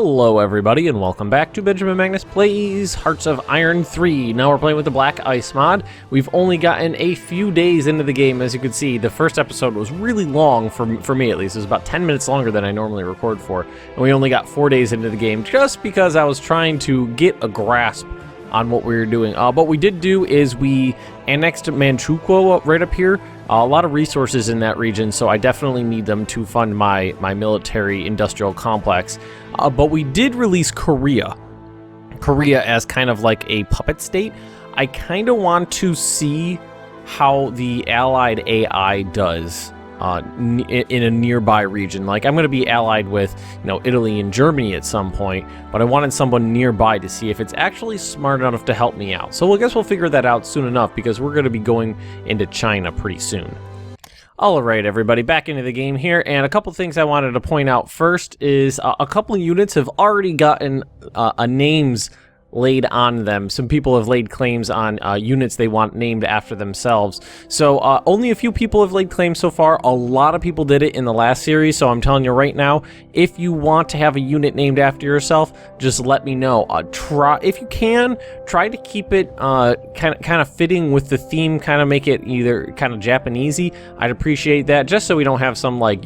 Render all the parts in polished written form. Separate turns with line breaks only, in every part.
Hello everybody and welcome back to Benjamin Magnus Plays Hearts of Iron 3. Now we're playing with the BlackICE mod. We've only gotten a few days into the game. As you can see, the first episode was really long for me at least. It was about 10 minutes longer than I normally record for. And we only got 4 days into the game just because I was trying to get a grasp on what we were doing. What we did do is we annexed Manchukuo right up here. A lot of resources in that region, so I definitely need them to fund my military industrial complex. But we did release Korea as kind of like a puppet state. I kind of want to see how the allied AI does in a nearby region. Like, I'm going to be allied with, Italy and Germany at some point, but I wanted someone nearby to see if it's actually smart enough to help me out. So I guess we'll figure that out soon enough, because we're going to be going into China pretty soon. Alright everybody, back into the game here, and a couple things I wanted to point out first is a couple of units have already gotten names laid on them. Some people have laid claims on units they want named after themselves. So only a few people have laid claims so far. A lot of people did it in the last series, so I'm telling you right now, if you want to have a unit named after yourself, just let me know. If you can, try to keep it kind of fitting with the theme, kind of make it either kind of Japanesey. I'd appreciate that, just so we don't have some like,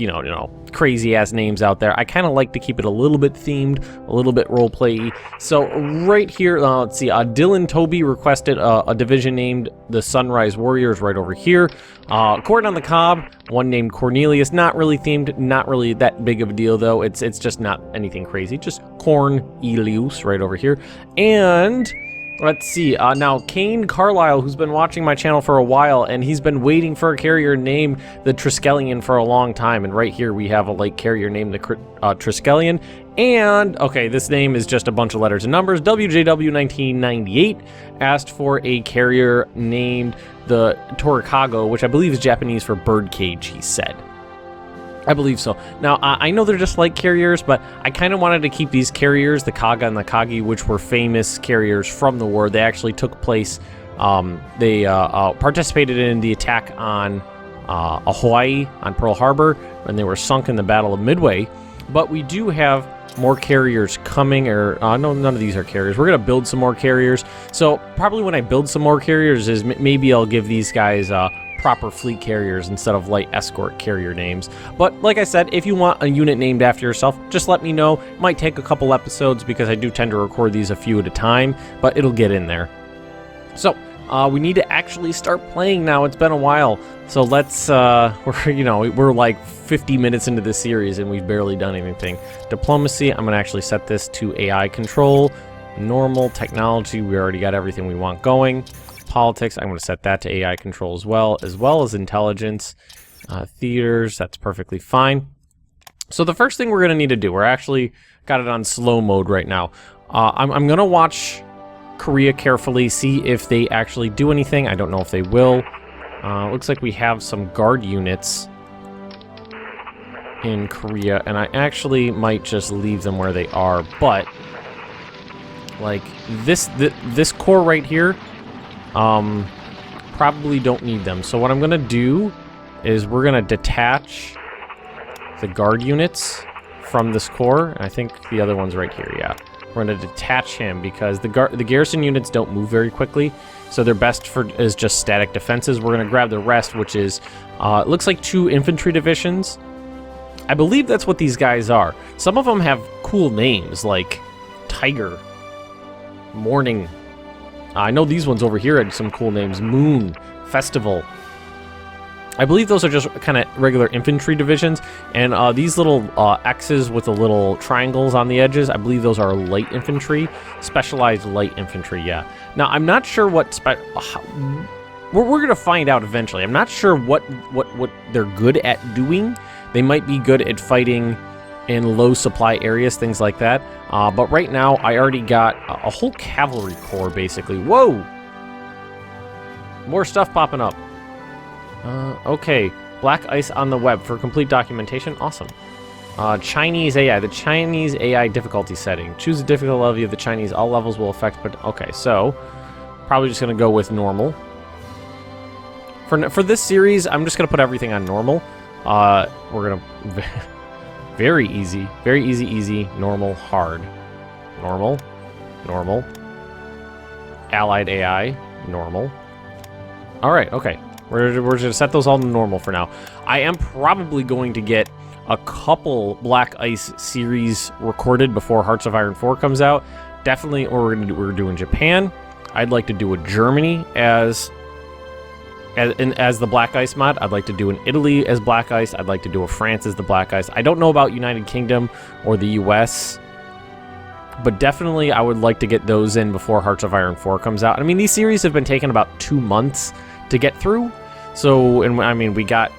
crazy ass names out there. I kind of like to keep it a little bit themed, a little bit roleplay-y. So right here, let's see, Dylan Toby requested a division named the Sunrise Warriors right over here. Corn on the Cob, one named Cornelius, not really themed, not really that big of a deal though. It's just not anything crazy, just Cornelius right over here. And let's see, now Kane Carlisle, who's been watching my channel for a while, and he's been waiting for a carrier named the Triskelion for a long time, and right here we have a light carrier named the Triskelion. And, okay, this name is just a bunch of letters and numbers. WJW1998 asked for a carrier named the Torikago, which I believe is Japanese for birdcage, he said. I believe so. Now, I know they're just light carriers, but I kind of wanted to keep these carriers, the Kaga and the Kagi, which were famous carriers from the war. They actually took place, they participated in the attack on Hawaii, on Pearl Harbor, when they were sunk in the Battle of Midway. But we do have more carriers coming, or no, none of these are carriers. We're going to build some more carriers. So probably when I build some more carriers is maybe I'll give these guys proper fleet carriers instead of light escort carrier names. But like I said, if you want a unit named after yourself, just let me know. It might take a couple episodes because I do tend to record these a few at a time, but it'll get in there. So we need to actually start playing now. It's been a while, so let's we're like 50 minutes into this series and we've barely done anything. Diplomacy, I'm gonna actually set this to AI control. Normal technology, we already got everything we want going. Politics, I'm going to set that to AI control as well as intelligence. Theaters, that's perfectly fine. So the first thing we're going to need to do, we're actually got it on slow mode right now. I'm going to watch Korea carefully, see if they actually do anything. I don't know if they will. Looks like we have some guard units in Korea, and I actually might just leave them where they are. But like this core right here, probably don't need them. So what I'm gonna do is we're gonna detach the guard units from this core. I think the other one's right here, yeah. We're gonna detach him because the garrison units don't move very quickly, so they're best for is just static defenses. We're gonna grab the rest, which is it looks like 2 infantry divisions. I believe that's what these guys are. Some of them have cool names like Tiger, Morning. I know these ones over here had some cool names. Moon, Festival. I believe those are just kind of regular infantry divisions. And these little X's with the little triangles on the edges, I believe those are light infantry. Specialized light infantry, yeah. Now, I'm not sure what... we're going to find out eventually. I'm not sure what they're good at doing. They might be good at fighting in low supply areas, things like that. But right now, I already got a whole cavalry corps, basically. Whoa! More stuff popping up. Okay. BlackICE on the web for complete documentation. Awesome. Chinese AI. The Chinese AI difficulty setting. Choose the difficulty level of the Chinese. All levels will affect... But okay, so... Probably just going to go with normal. For this series, I'm just going to put everything on normal. We're going to... Very easy. Very easy, easy. Normal, hard. Normal. Normal. Allied AI. Normal. Alright, okay. We're going to set those all to normal for now. I am probably going to get a couple BlackICE series recorded before Hearts of Iron 4 comes out. Definitely, we're doing Japan. I'd like to do a Germany as the BlackICE mod. I'd like to do an Italy as BlackICE. I'd like to do a France as the BlackICE. I don't know about United Kingdom or the US, but definitely I would like to get those in before Hearts of Iron 4 comes out. I mean, these series have been taking about 2 months to get through. So, and I mean, we got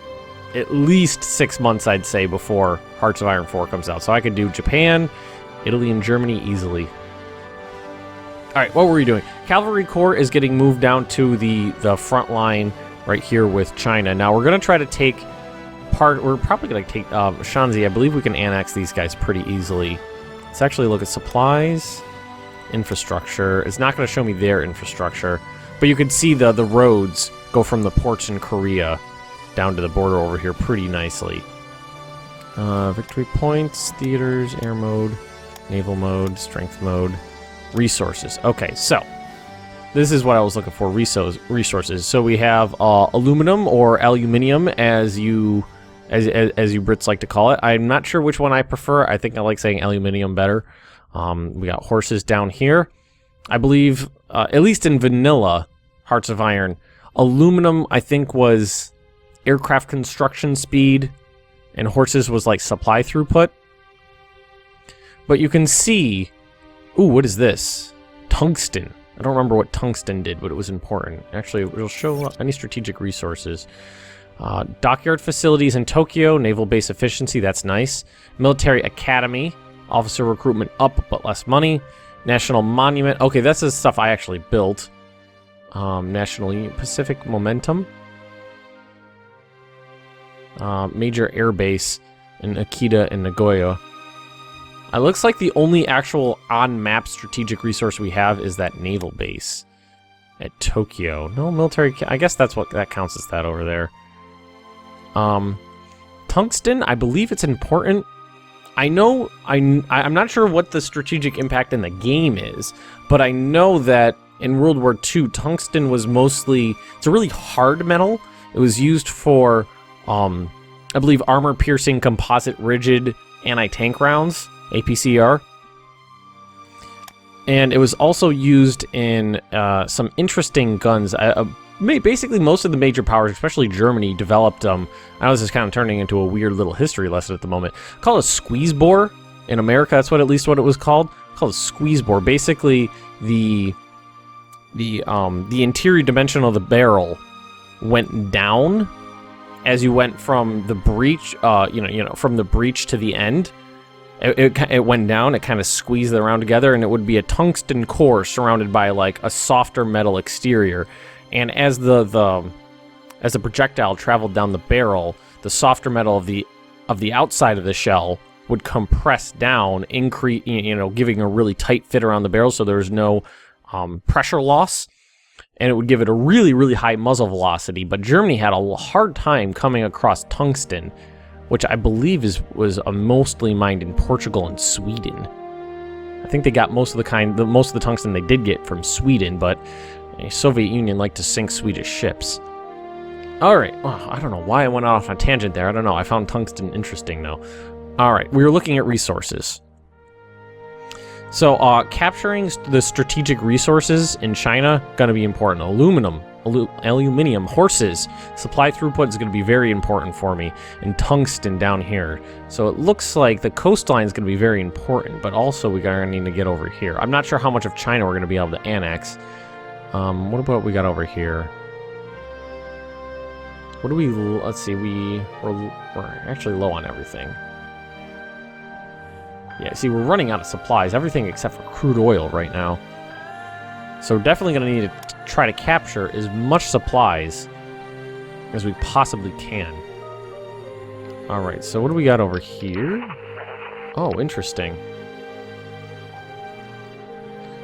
at least 6 months, I'd say, before Hearts of Iron 4 comes out. So I could do Japan, Italy, and Germany easily. All right, what were we doing? Cavalry Corps is getting moved down to the front line right here with China. Now we're going to try to take part. We're probably going to take Shanxi. I believe we can annex these guys pretty easily. Let's actually look at supplies, infrastructure. It's not going to show me their infrastructure, but you can see the roads go from the ports in Korea down to the border over here pretty nicely. Victory points, theaters, air mode, naval mode, strength mode, resources. Okay, so this is what I was looking for, resources. So we have aluminum or aluminium, as you Brits like to call it. I'm not sure which one I prefer. I think I like saying aluminium better. We got horses down here. I believe, at least in vanilla Hearts of Iron, aluminum, I think, was aircraft construction speed, and horses was like supply throughput. But you can see, ooh, what is this? Tungsten. I don't remember what tungsten did, but it was important. Actually, it'll show any strategic resources. Dockyard facilities in Tokyo, naval base efficiency, that's nice. Military academy, officer recruitment up, but less money. National monument, okay, that's the stuff I actually built. National Union Pacific momentum. Major air base in Akita and Nagoya. It looks like the only actual on-map strategic resource we have is that naval base at Tokyo. No military. I guess that's what that counts as that over there. Tungsten. I believe it's important. I know. I'm not sure what the strategic impact in the game is, but I know that in World War II, tungsten was mostly. It's a really hard metal. It was used for, I believe, armor-piercing composite rigid anti-tank rounds. APCR. And it was also used in some interesting guns. Basically, most of the major powers, especially Germany, developed them. I was just kind of turning into a weird little history lesson at the moment. Called a squeeze bore. In America, that's what at least what it was called. Called a squeeze bore. Basically, the interior dimension of the barrel went down as you went from the breech, from the breech to the end. It went down, it kind of squeezed it around together, and it would be a tungsten core surrounded by like a softer metal exterior. And as the projectile traveled down the barrel, the softer metal of the outside of the shell would compress down, giving a really tight fit around the barrel, so there was no pressure loss, and it would give it a really, really high muzzle velocity. But Germany had a hard time coming across tungsten, which I believe was mostly mined in Portugal and Sweden. I think they got most of the tungsten they did get from Sweden, but the Soviet Union liked to sink Swedish ships. All right, I don't know why I went off on a tangent there. I don't know. I found tungsten interesting though. All right, we were looking at resources. So capturing the strategic resources in China gonna be important. Aluminium, horses, supply throughput is going to be very important for me, and tungsten down here. So it looks like the coastline is going to be very important, but also we're going to need to get over here. I'm not sure how much of China we're going to be able to annex. What about what we got over here? What do we, let's see, we're actually low on everything. Yeah, see, we're running out of supplies, everything except for crude oil right now. So we're definitely going to need to try to capture as much supplies as we possibly can. Alright, so what do we got over here? Oh, interesting.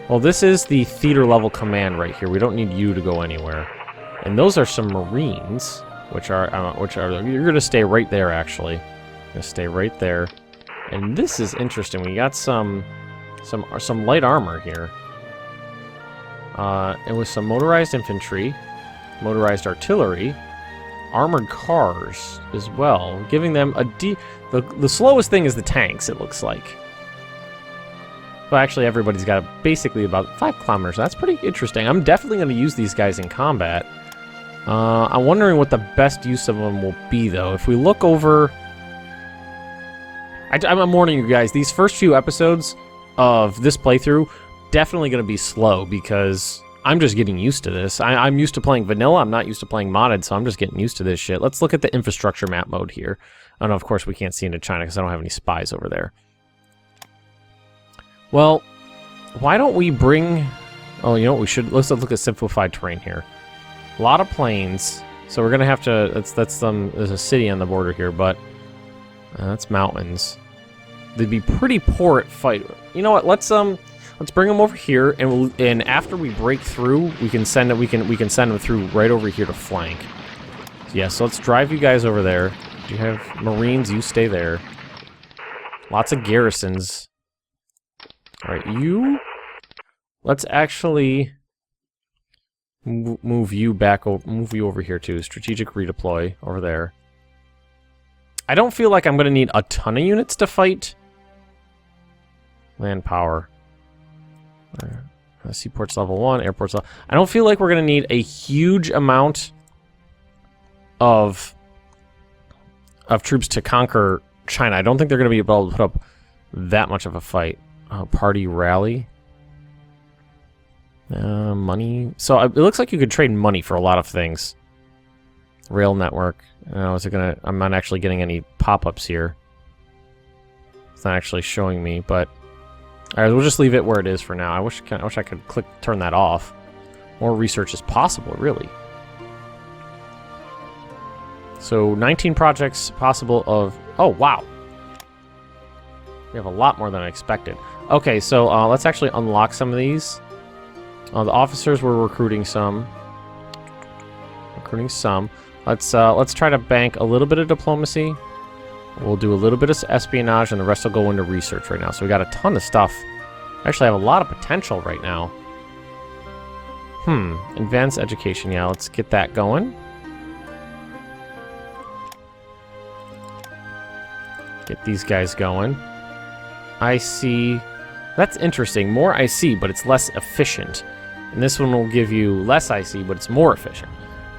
Well, this is the theater level command right here. We don't need you to go anywhere. And those are some Marines, which are you're going to stay right there, actually. You're going to stay right there. And this is interesting. We got some light armor here. And with some motorized infantry, motorized artillery, armored cars as well, giving them a the slowest thing is the tanks, it looks like. But actually everybody's got basically about 5 kilometers. That's pretty interesting. I'm definitely going to use these guys in combat. I'm wondering what the best use of them will be, though. If we look over... I'm warning you guys, these first few episodes of this playthrough definitely going to be slow because I'm just getting used to this. I'm used to playing vanilla. I'm not used to playing modded, so I'm just getting used to this shit. Let's look at the infrastructure map mode here. Oh, no, of course we can't see into China because I don't have any spies over there. Well, why don't we bring... Oh, you know what we should... Let's look at simplified terrain here. A lot of plains, so we're going to have to... There's a city on the border here, but... that's mountains. They'd be pretty poor at fight. You know what? Let's bring them over here, and after we break through, we can send it. We can send them through right over here to flank. Yeah, so let's drive you guys over there. Do you have Marines? You stay there. Lots of garrisons. All right, you. Let's actually move you over here too. Strategic redeploy over there. I don't feel like I'm going to need a ton of units to fight. Land power. Seaports level 1, airports level... I don't feel like we're going to need a huge amount of troops to conquer China. I don't think they're going to be able to put up that much of a fight. Party rally. Money. So it looks like you could trade money for a lot of things. Rail network. Is it gonna? I'm not actually getting any pop-ups here. It's not actually showing me, but all right, we'll just leave it where it is for now. I wish I could turn that off. More research is possible, really. So 19 projects possible of. Oh wow, we have a lot more than I expected. Okay, so let's actually unlock some of these. The officers were recruiting some. Let's try to bank a little bit of diplomacy. We'll do a little bit of espionage, and the rest will go into research right now. So we got a ton of stuff. Actually, I have a lot of potential right now. Advanced education. Yeah, let's get that going. Get these guys going. IC. That's interesting. More IC, but it's less efficient. And this one will give you less IC, but it's more efficient.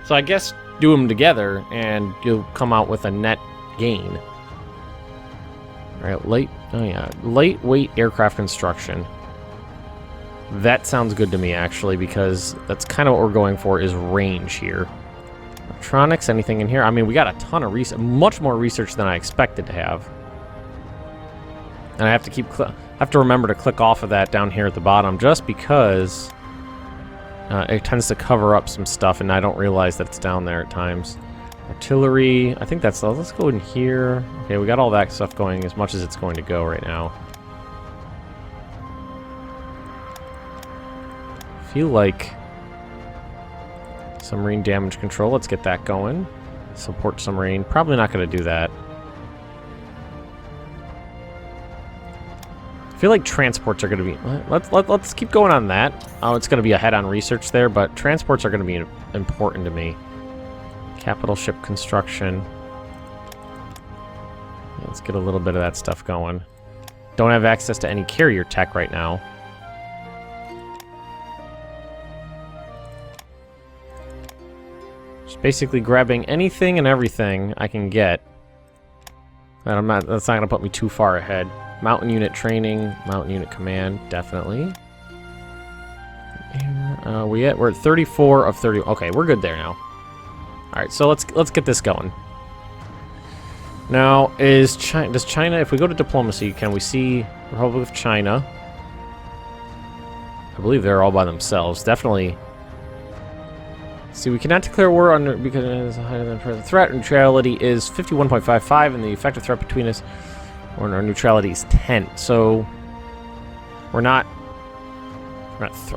So I guess do them together, and you'll come out with a net gain. All right, lightweight aircraft construction. That sounds good to me, actually, because that's kind of what we're going for is range here. Electronics, anything in here? I mean, we got a ton of research, much more research than I expected to have. And I have to remember to click off of that down here at the bottom, just because it tends to cover up some stuff, and I don't realize that it's down there at times. Artillery, I think that's... Let's go in here. Okay, we got all that stuff going as much as it's going to go right now. Feel like submarine damage control. Let's get that going. Support submarine. Probably not going to do that. I feel like transports are going to be... Let's keep going on that. Oh, it's going to be ahead on research there, but transports are going to be important to me. Capital ship construction. Let's get a little bit of that stuff going. Don't have access to any carrier tech right now. Just basically grabbing anything and everything I can get. That's not going to put me too far ahead. Mountain unit training, mountain unit command, definitely. We're at 34 of 30. Okay, we're good there now. All right, so let's get this going. Now, does China? If we go to diplomacy, can we see Republic of China? I believe they're all by themselves. Definitely. See, we cannot declare war under because it is higher than the threat. Neutrality is 51.55, and the effective threat between us. Or our neutrality is 10, so we're not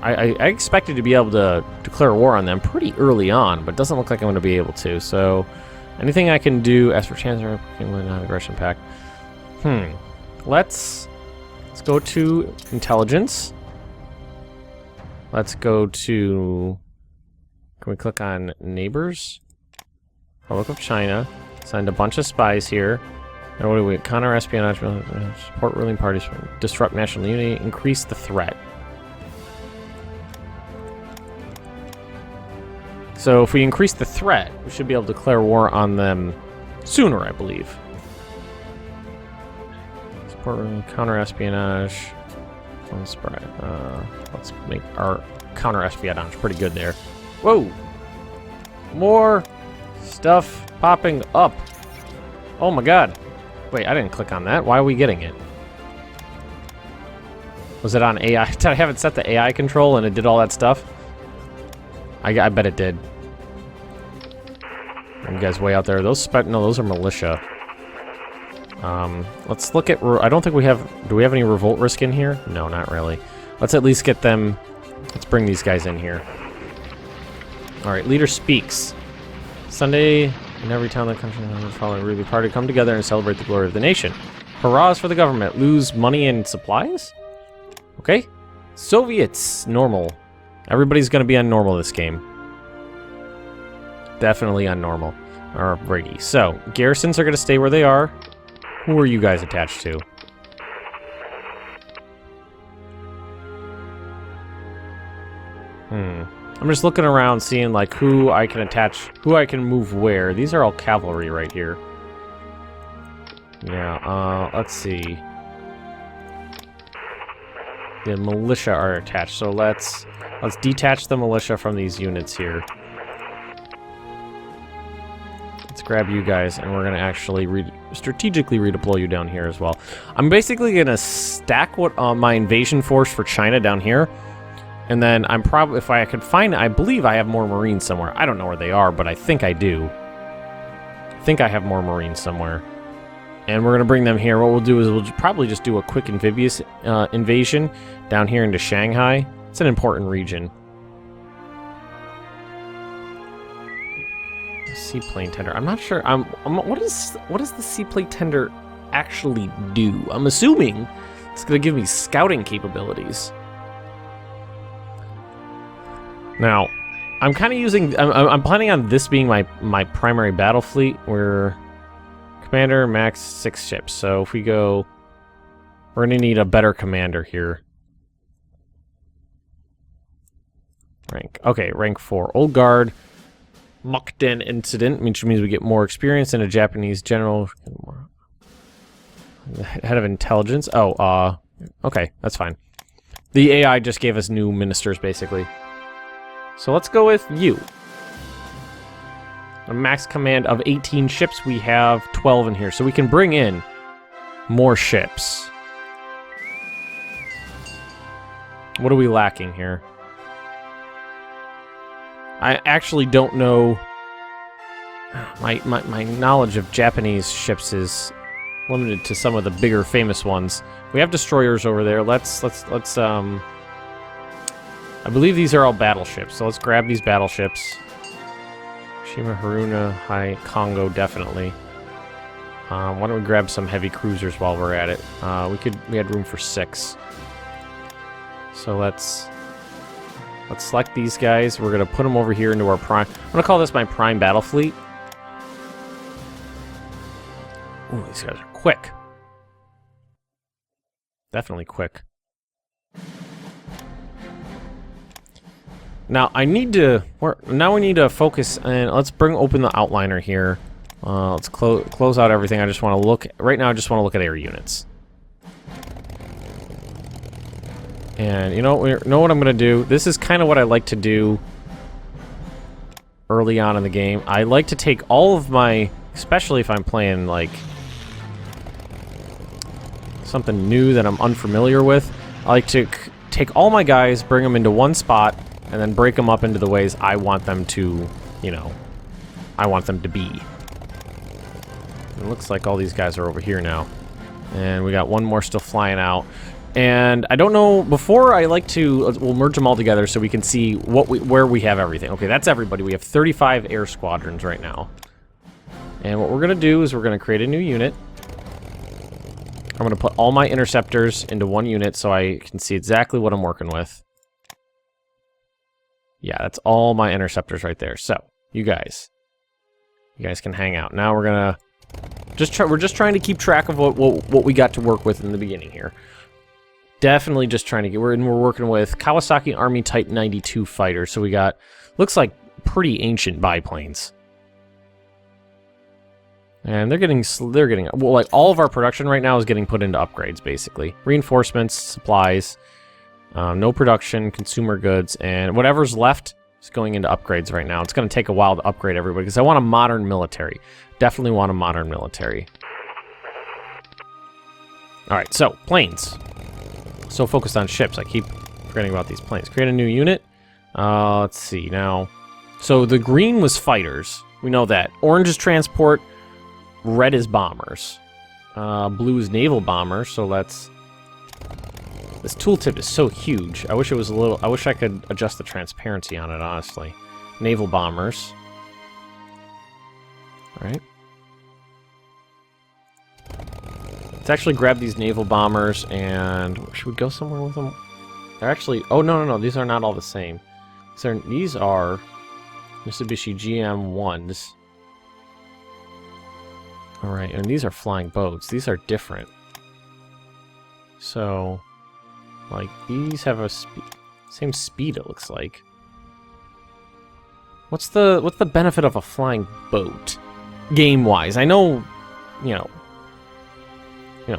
I expected to be able to declare war on them pretty early on, but it doesn't look like I'm going to be able to. So anything I can do as for chance of non-aggression pact. Let's go to intelligence. Let's go to... Can we click on neighbors? Republic of China. Send a bunch of spies here. And what do we... Counter espionage, support ruling parties, disrupt national unity, increase the threat. So if we increase the threat, we should be able to declare war on them sooner, I believe. Support ruling, counter espionage. Let's make our counter espionage pretty good there. Whoa! More stuff popping up. Oh my god. Wait, I didn't click on that. Why are we getting it? Was it on AI? Did I have it set to AI control and it did all that stuff? I bet it did. You guys way out there. Those are militia. Let's look at... I don't think we have... Do we have any revolt risk in here? No, not really. Let's at least get them... Let's bring these guys in here. Alright, leader speaks. Sunday, in every town in the country, the following Ruby Party come together and celebrate the glory of the nation. Hurrahs for the government. Lose money and supplies? Okay. Soviets. Normal. Everybody's going to be on normal this game. Definitely on normal. Alrighty. So, garrisons are going to stay where they are. Who are you guys attached to? I'm just looking around, seeing like who I can attach, who I can move where. These are all cavalry right here. Yeah, let's see. The militia are attached, so let's detach the militia from these units here. Let's grab you guys, and we're gonna actually strategically redeploy you down here as well. I'm basically gonna stack what my invasion force for China down here. And then I'm probably, if I could find, I believe I have more Marines somewhere. I don't know where they are, but I think I do. I think I have more Marines somewhere. And we're going to bring them here. What we'll do is we'll probably just do a quick amphibious invasion down here into Shanghai. It's an important region. Seaplane tender. I'm not sure. What does the seaplane tender actually do? I'm assuming it's going to give me scouting capabilities. Now, I'm kind of using... I'm planning on this being my primary battle fleet. We're... Commander, max 6 ships. So if we go... We're going to need a better commander here. Rank. Okay, rank 4. Old Guard. Mukden Incident, which means we get more experience in a Japanese general. Head of Intelligence. Oh, okay, that's fine. The AI just gave us new ministers, basically. So let's go with you. A max command of 18 ships. We have 12 in here, so we can bring in more ships. What are we lacking here? I actually don't know. My knowledge of Japanese ships is limited to some of the bigger famous ones. We have destroyers over there. Let's I believe these are all battleships, so let's grab these battleships. Shima, Haruna, Hai, Congo, definitely. Why don't we grab some heavy cruisers while we're at it? We had room for 6. So let's select these guys. We're gonna put them over here into our prime. I'm gonna call this my prime battle fleet. Ooh, these guys are quick. Definitely quick. Now I need to. Now we need to focus and let's open the outliner here. Let's close out everything. I just want to look right now. I just want to look at air units. And you know what I'm gonna do? This is kind of what I like to do early on in the game. I like to take all of my, especially if I'm playing like something new that I'm unfamiliar with. I like to take all my guys, bring them into one spot, and then break them up into the ways I want them to, I want them to be. It looks like all these guys are over here now. And we got one more still flying out. And I don't know, before I like to, we'll merge them all together so we can see where we have everything. Okay, that's everybody. We have 35 air squadrons right now. And what we're going to do is we're going to create a new unit. I'm going to put all my interceptors into one unit so I can see exactly what I'm working with. Yeah, that's all my interceptors right there. So, you guys can hang out. Now we're going to we're just trying to keep track of what we got to work with in the beginning here. Definitely just trying to get... We're working with Kawasaki Army Type 92 fighters. So we got... Looks like pretty ancient biplanes. And they're getting... Well, like, all of our production right now is getting put into upgrades, basically. Reinforcements, supplies, no production, consumer goods, and whatever's left is going into upgrades right now. It's going to take a while to upgrade everybody, because I want a modern military. Definitely want a modern military. Alright, so, planes. So focused on ships, I keep forgetting about these planes. Create a new unit. Let's see, now. So the green was fighters. We know that. Orange is transport. Red is bombers. Blue is naval bombers, so let's... This tooltip is so huge. I wish it was a little... I wish I could adjust the transparency on it, honestly. Naval bombers. Alright. Let's actually grab these naval bombers and... Should we go somewhere with them? They're actually... Oh, no. These are not all the same. These are Mitsubishi GM-1s. Alright, and these are flying boats. These are different. So... Like, these have a same speed, it looks like. What's the benefit of a flying boat? Game-wise. I know, you know,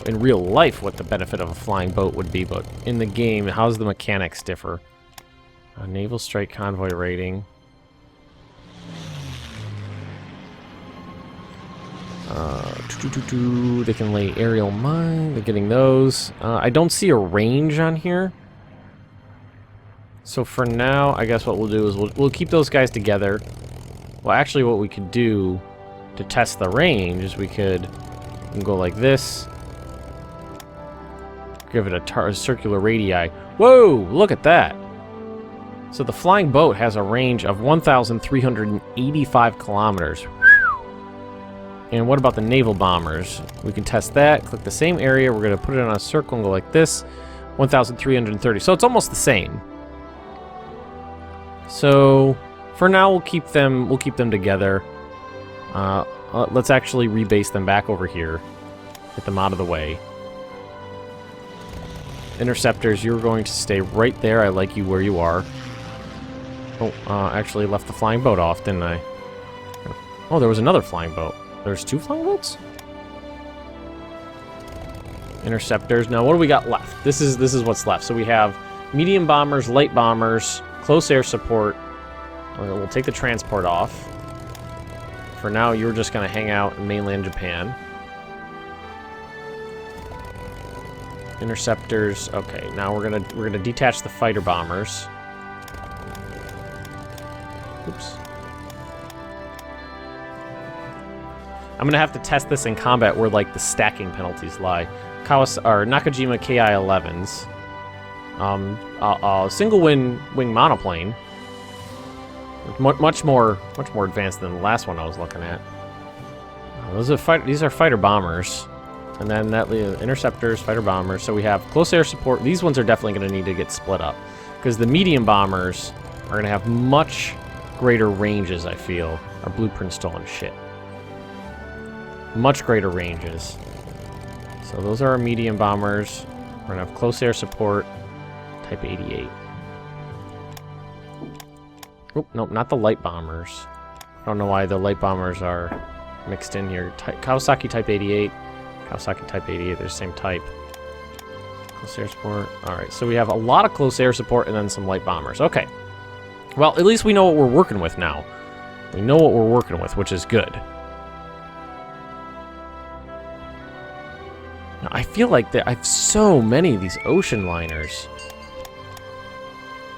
in real life what the benefit of a flying boat would be, but in the game, how's the mechanics differ? Naval Strike Convoy rating. They can lay aerial mine. They're getting those. I don't see a range on here. So for now, I guess what we'll do is we'll keep those guys together. Well, actually, what we could do to test the range is we can go like this. Give it a circular radii. Whoa! Look at that. So the flying boat has a range of 1,385 kilometers. And what about the naval bombers? We can test that. Click the same area. We're going to put it on a circle and go like this. 1,330. So it's almost the same. So for now, we'll keep them together. Let's actually rebase them back over here. Get them out of the way. Interceptors, you're going to stay right there. I like you where you are. Oh, actually left the flying boat off, didn't I? Oh, there was another flying boat. There's two flying boats? Interceptors. Now, what do we got left? This is what's left. So we have medium bombers, light bombers, close air support. We'll take the transport off. For now, you're just going to hang out in mainland Japan. Interceptors. Okay, now we're gonna detach the fighter bombers. Oops. I'm gonna have to test this in combat where like the stacking penalties lie. Nakajima Ki-11s. Single wing monoplane. Much more advanced than the last one I was looking at. These are fighter bombers. And then interceptors, fighter bombers. So we have close air support. These ones are definitely going to need to get split up. Because the medium bombers are going to have much greater ranges, I feel. Our blueprint's stolen shit. Much greater ranges. So those are our medium bombers. We're going to have close air support. Type 88. Oh, nope, not the light bombers. I don't know why the light bombers are mixed in here. Kawasaki Type 88. Kawasaki Type 88, they're the same type. Close air support. Alright, so we have a lot of close air support and then some light bombers. Okay. Well, at least we know what we're working with now. We know what we're working with, which is good. Now, I feel like I have so many of these ocean liners.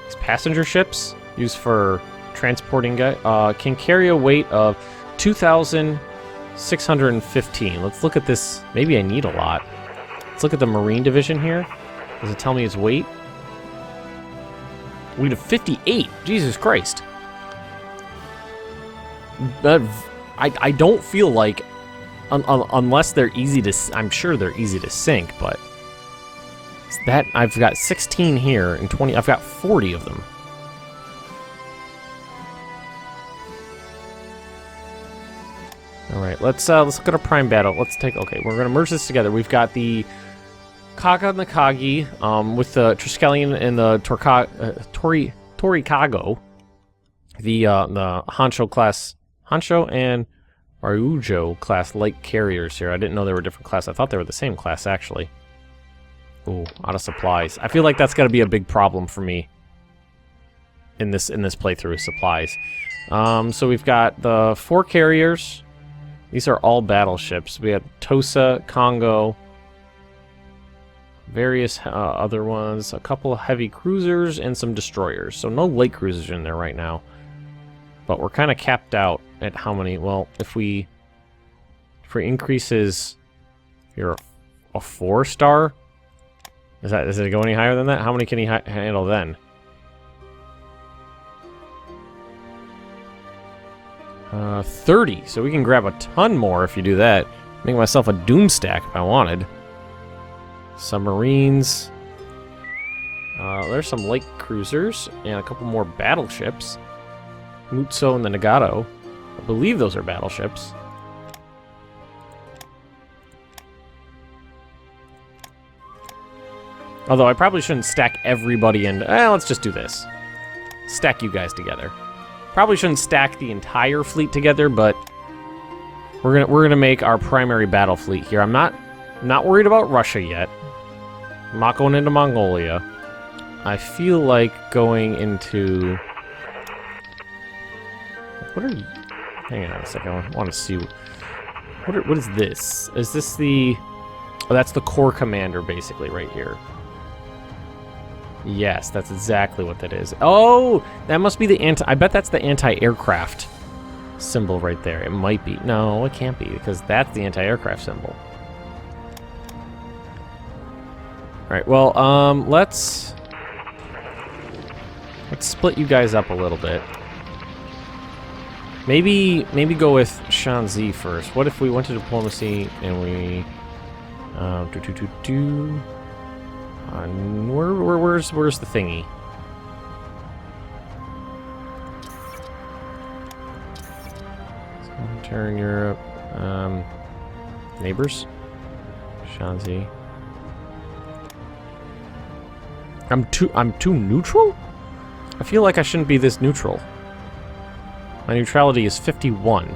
These passenger ships, used for transporting can carry a weight of 2,615. Let's look at this. Maybe I need a lot. Let's look at the Marine Division here. Does it tell me its weight? Weight of 58. Jesus Christ. I don't feel like unless they're easy to... I'm sure they're easy to sink, but... That, I've got 16 here, and 20... I've got 40 of them. Alright, let's look at a prime battle. Let's take... Okay, we're going to merge this together. We've got the Kaga and the Kagi, with the Triskelion and the Torikago. The Hansho class... Hansho and Marujo class light carriers here. I didn't know they were different class. I thought they were the same class, actually. Ooh, out of supplies. I feel like that's got to be a big problem for me in this playthrough, is supplies. So we've got the 4 carriers. These are all battleships. We have Tosa, Congo, various other ones, a couple of heavy cruisers, and some destroyers. So no light cruisers in there right now. But we're kind of capped out at how many. Well, if we increase his... You're a 4-star? Does it go any higher than that? How many can he handle then? 30. So we can grab a ton more if you do that. Make myself a doom stack if I wanted. Submarines. There's some light cruisers and a couple more battleships. Mutsu and the Nagato. I believe those are battleships. Although I probably shouldn't stack everybody in. Let's just do this. Stack you guys together. Probably shouldn't stack the entire fleet together, but we're gonna make our primary battle fleet here. I'm not worried about Russia yet. I'm not going into Mongolia. I feel like going into... What are you... Hang on a second. I want to see... What is this? Is this the... Oh, that's the Corps Commander, basically, right here. Yes, that's exactly what that is. Oh! That must be the anti... I bet that's the anti-aircraft symbol right there. It might be. No, it can't be, because that's the anti-aircraft symbol. Alright, well, let's split you guys up a little bit. Maybe go with Shanxi first. What if we went to diplomacy and we... where's the thingy? Turn Europe. Neighbors? Shanxi. I'm too neutral? I feel like I shouldn't be this neutral. My neutrality is 51.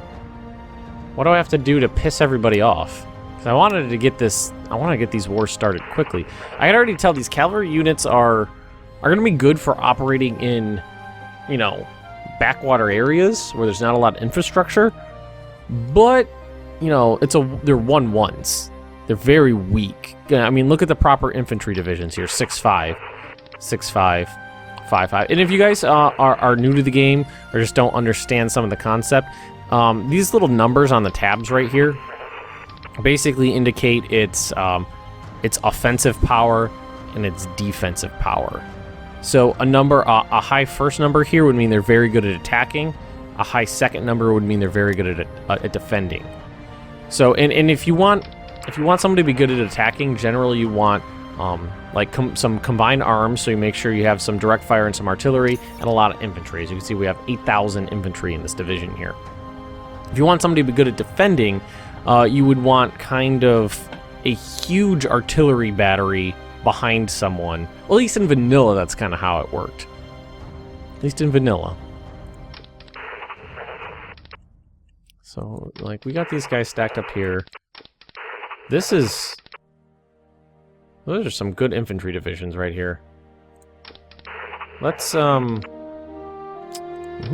What do I have to do to piss everybody off? Because I wanted to get this... I want to get these wars started quickly. I can already tell these cavalry units are going to be good for operating in, you know, backwater areas where there's not a lot of infrastructure. But, you know, they're 1-1s. They're very weak. I mean, look at the proper infantry divisions here. 6-5, 6-5, 5-5. And if you guys are new to the game or just don't understand some of the concept, these little numbers on the tabs right here basically indicate its offensive power and its defensive power. So a high first number here would mean they're very good at attacking. A high second number would mean they're very good at defending. So and if you want somebody to be good at attacking, generally you want some combined arms, so you make sure you have some direct fire and some artillery and a lot of infantry. As you can see, we have 8,000 infantry in this division here. If you want somebody to be good at defending, you would want kind of a huge artillery battery behind someone. Well, at least in vanilla, that's kind of how it worked. At least in vanilla. So, like, we got these guys stacked up here. Those are some good infantry divisions right here. Let's, who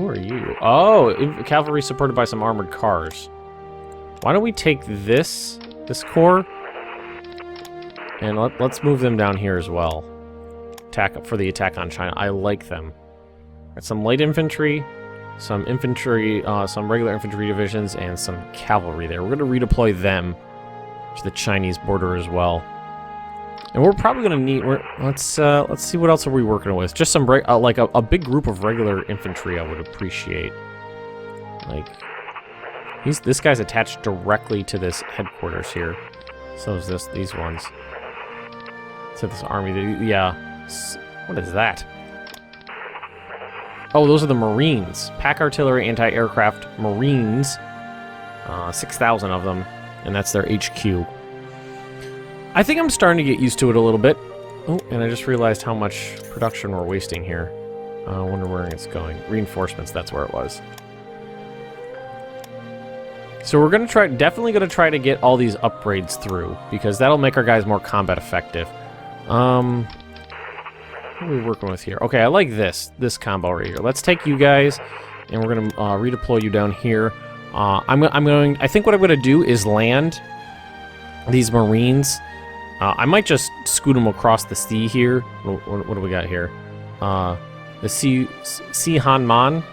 are you? Oh, cavalry supported by some armored cars. Why don't we take this corps, and let's move them down here as well. For the attack on China. I like them. Got some light infantry, some infantry, some regular infantry divisions, and some cavalry there. We're going to redeploy them to the Chinese border as well. And we're probably going to need... Let's see what else are we working with. Just some... like a big group of regular infantry I would appreciate. Like... This guy's attached directly to this headquarters here. So is these ones. So this army, yeah. What is that? Oh, those are the Marines. Pack artillery, anti-aircraft Marines. 6,000 of them, and that's their HQ. I think I'm starting to get used to it a little bit. Oh, and I just realized how much production we're wasting here. I wonder where it's going. Reinforcements, that's where it was. So we're gonna definitely gonna try to get all these upgrades through, because that'll make our guys more combat effective. What are we working with here? Okay, I like this combo right here. Let's take you guys, and we're gonna redeploy you down here. I think what I'm gonna do is land these Marines. I might just scoot them across the sea here. What do we got here? The sea Hanman.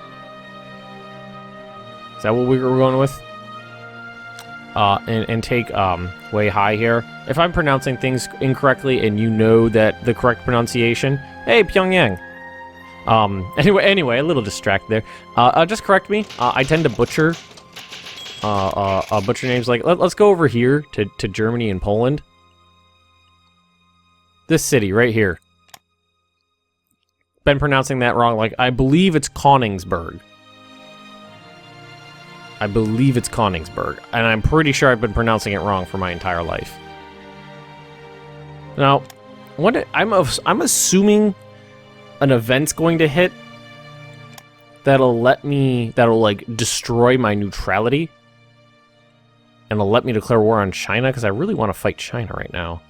Is that what we were going with? And take way high here. If I'm pronouncing things incorrectly and you know that the correct pronunciation, hey Pyongyang. Anyway, a little distracted there. Just correct me. I tend to butcher names. Like let's go over here to Germany and Poland. This city right here. Been pronouncing that wrong. Like I believe it's Königsberg. And I'm pretty sure I've been pronouncing it wrong for my entire life. Now, I'm assuming an event's going to hit that'll like destroy my neutrality, and it'll let me declare war on China because I really want to fight China right now.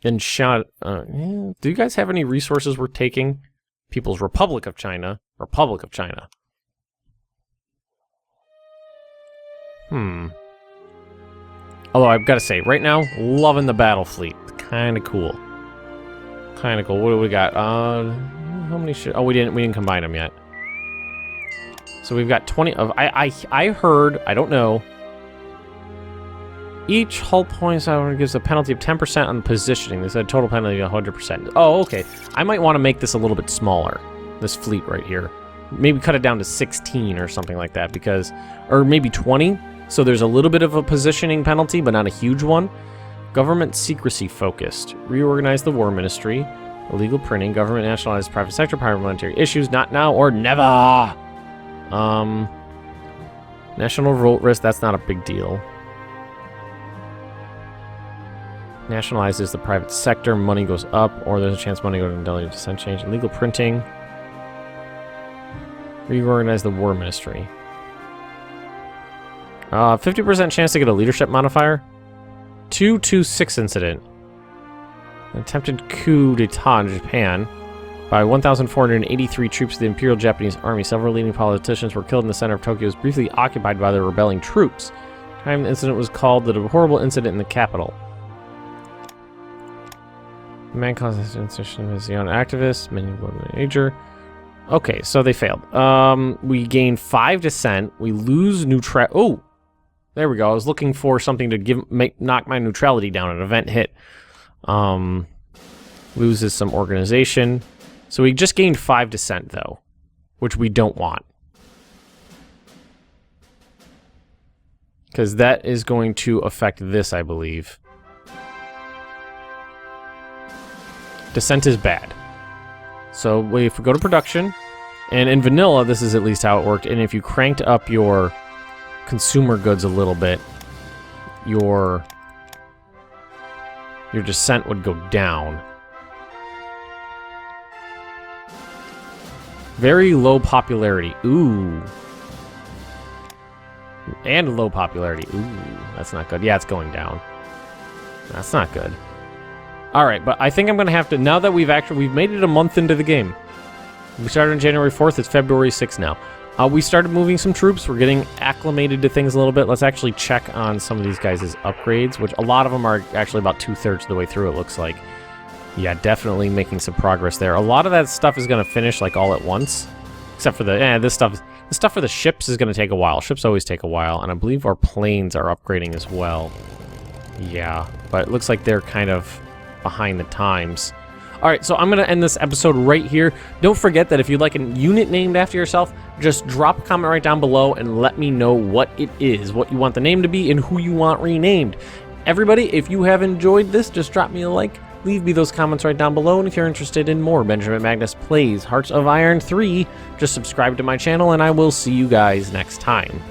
And do you guys have any resources we're taking? People's Republic of China. Although I've got to say, right now, loving the battle fleet. Kind of cool. What do we got? How many we didn't combine them yet. So we've got 20 of. I heard. I don't know. Each hull point gives a penalty of 10% on positioning. They said total penalty of 100%. Oh, okay. I might want to make this a little bit smaller. This fleet right here. Maybe cut it down to 16 or something like that, because, or maybe 20. So there's a little bit of a positioning penalty, but not a huge one. Government secrecy focused. Reorganize the war ministry. Illegal printing. Government nationalized private sector parliamentary issues. Not now or never. National revolt risk. That's not a big deal. Nationalizes the private sector, money goes up, or there's a chance money goes to delegate dissent change. Illegal printing. Reorganize the war ministry. 50% chance to get a leadership modifier. 226 incident. An attempted coup d'etat in Japan by 1,483 troops of the Imperial Japanese Army. Several leading politicians were killed in the center of Tokyo. Was briefly occupied by the rebelling troops. The time the incident was called the horrible incident in the capital. The man caused this incident as a young activist, major. Okay, so they failed. We gain 5 dissent. We lose neutral. Oh, there we go. I was looking for something to knock my neutrality down. An event hit. Loses some organization. So we just gained 5 dissent though, which we don't want, because that is going to affect this, I believe. Dissent is bad. So if we go to production, and in vanilla, this is at least how it worked, and if you cranked up your consumer goods a little bit, your dissent would go down. Very low popularity. Ooh. And low popularity. Ooh, that's not good. Yeah, it's going down. That's not good. All right, but I think I'm going to have to, now that we've made it a month into the game. We started on January 4th, it's February 6th now. We started moving some troops, we're getting acclimated to things a little bit. Let's actually check on some of these guys' upgrades, which a lot of them are actually about 2/3 of the way through, it looks like. Yeah, definitely making some progress there. A lot of that stuff is going to finish like all at once, except for the stuff for the ships is going to take a while. Ships always take a while, and I believe our planes are upgrading as well. Yeah, but it looks like they're kind of behind the times. All right, so I'm going to end this episode right here. Don't forget that if you'd like a unit named after yourself, just drop a comment right down below and let me know what it is, what you want the name to be, and who you want renamed. Everybody, if you have enjoyed this, just drop me a like. Leave me those comments right down below, and if you're interested in more Benjamin Magnus Plays Hearts of Iron 3, just subscribe to my channel, and I will see you guys next time.